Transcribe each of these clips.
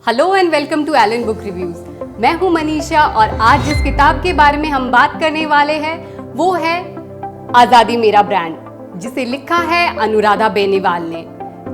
Hello and welcome to Allen book reviews. मैं हूं मनीषा और आज जिस किताब के बारे में हम बात करने वाले हैं वो है आज़ादी मेरा ब्रांड, जिसे लिखा है अनुराधा बेनीवाल ने।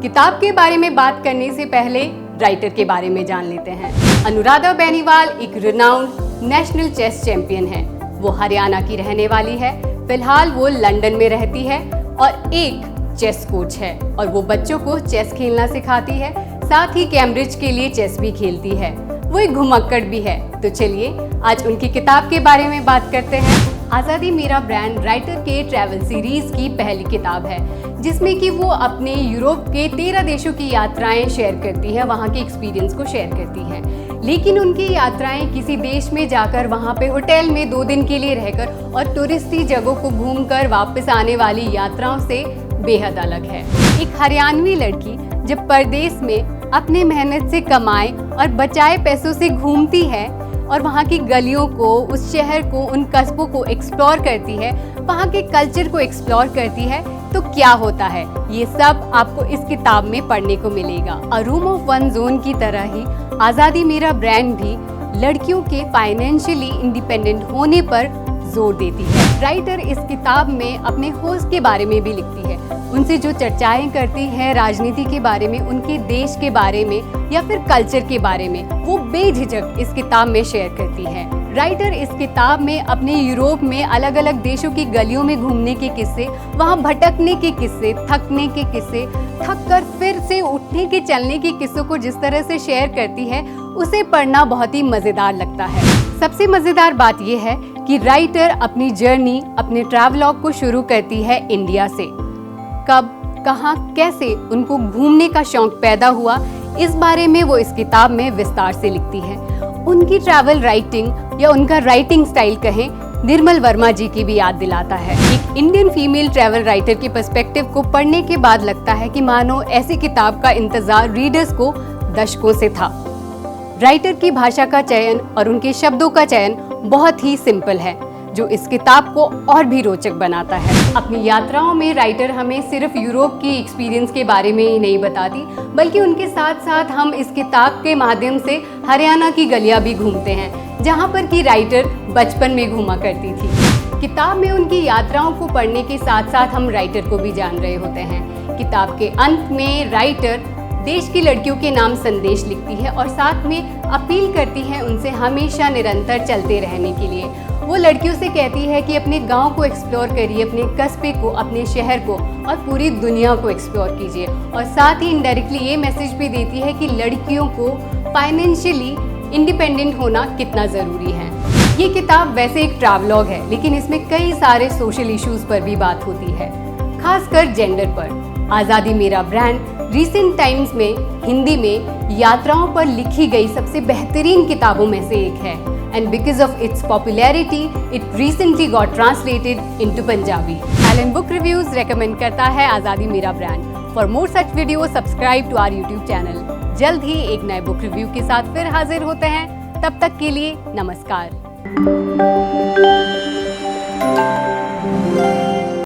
किताब के बारे में बात करने से पहले राइटर के बारे में जान लेते हैं। अनुराधा बेनीवाल एक रिनाउंड नेशनल चेस चैंपियन है। वो हरियाणा की रहने वाली है। फिलहाल वो लंदन में रहती है और एक चेस कोच है और वो बच्चों को चेस खेलना सिखाती है, साथ ही कैम्ब्रिज के लिए चेस भी खेलती है। वो एक घुमक्कड़ भी है। तो चलिए आज उनकी किताब के बारे में बात करते हैं। आज़ादी मेरा ब्रांड राइटर के ट्रैवल सीरीज की पहली किताब है, जिसमें कि वो अपने यूरोप के 13 देशों की यात्राएं शेयर करती है, वहाँ के एक्सपीरियंस को शेयर करती है। लेकिन उनकी यात्राएं किसी देश में जाकर वहाँ पे होटल में 2 दिन के लिए रहकर और टूरिस्टी जगहों को घूमकर वापस आने वाली यात्राओं से बेहद अलग है। एक हरियाणवी लड़की जब परदेश में अपने मेहनत से कमाए और बचाए पैसों से घूमती है और वहाँ की गलियों को, उस शहर को, उन कस्बों को एक्सप्लोर करती है, वहाँ के कल्चर को एक्सप्लोर करती है, तो क्या होता है ये सब आपको इस किताब में पढ़ने को मिलेगा। अ रूम ऑफ वन जोन की तरह ही आज़ादी मेरा ब्रांड भी लड़कियों के फाइनेंशियली इंडिपेंडेंट होने पर जोर देती है। राइटर इस किताब में अपने होस्ट के बारे में भी लिखती है, उनसे जो चर्चाएं करती है राजनीति के बारे में, उनके देश के बारे में या फिर कल्चर के बारे में, वो बेझिझक इस किताब में शेयर करती है। राइटर इस किताब में अपने यूरोप में अलग अलग देशों की गलियों में घूमने के किस्से, वहाँ भटकने के किस्से, थकने के किस्से, थक कर फिर से उठने के चलने के किस्सों को जिस तरह से शेयर करती है, उसे पढ़ना बहुत ही मज़ेदार लगता है। सबसे मज़ेदार बात यह है कि राइटर अपनी जर्नी, अपने ट्रैवलॉग को शुरू करती है इंडिया से। कब, कहाँ, कैसे उनको घूमने का शौक पैदा हुआ, इस बारे में वो इस किताब में विस्तार से लिखती है। उनकी ट्रैवल राइटिंग या उनका राइटिंग स्टाइल कहें, निर्मल वर्मा जी की भी याद दिलाता है। एक इंडियन फीमेल ट्रैवल राइटर के पर्सपेक्टिव को पढ़ने के बाद लगता है कि मानो ऐसी किताब का इंतजार रीडर्स को दशकों से था। राइटर की भाषा का चयन और उनके शब्दों का चयन बहुत ही सिंपल है, जो इस किताब को और भी रोचक बनाता है। अपनी यात्राओं में राइटर हमें सिर्फ यूरोप की एक्सपीरियंस के बारे में ही नहीं बताती, बल्कि उनके साथ साथ हम इस किताब के माध्यम से हरियाणा की गलियां भी घूमते हैं, जहां पर कि राइटर बचपन में घूमा करती थी। किताब में उनकी यात्राओं को पढ़ने के साथ साथ हम राइटर को भी जान रहे होते हैं। किताब के अंत में राइटर देश की लड़कियों के नाम संदेश लिखती है और साथ में अपील करती है उनसे हमेशा निरंतर चलते रहने के लिए। वो लड़कियों से कहती है कि अपने गांव को एक्सप्लोर करिए, अपने कस्बे को, अपने शहर को और पूरी दुनिया को एक्सप्लोर कीजिए। और साथ ही इनडायरेक्टली ये मैसेज भी देती है कि लड़कियों को फाइनेंशियली इंडिपेंडेंट होना कितना ज़रूरी है। ये किताब वैसे एक ट्रैवलॉग है, लेकिन इसमें कई सारे सोशल इश्यूज़ पर भी बात होती है, खासकर जेंडर पर। आज़ादी मेरा ब्रांड रिसेंट टाइम्स में हिंदी में यात्राओं पर लिखी गई सबसे बेहतरीन किताबों में से एक है। And because of its popularity, it recently got translated into Punjabi. Allen book reviews recommend करता है Azadi Mera Brand. For more such videos, subscribe to our YouTube channel. जल्द ही एक नए बुक रिव्यू के साथ फिर हाजिर होते हैं। तब तक के लिए नमस्कार।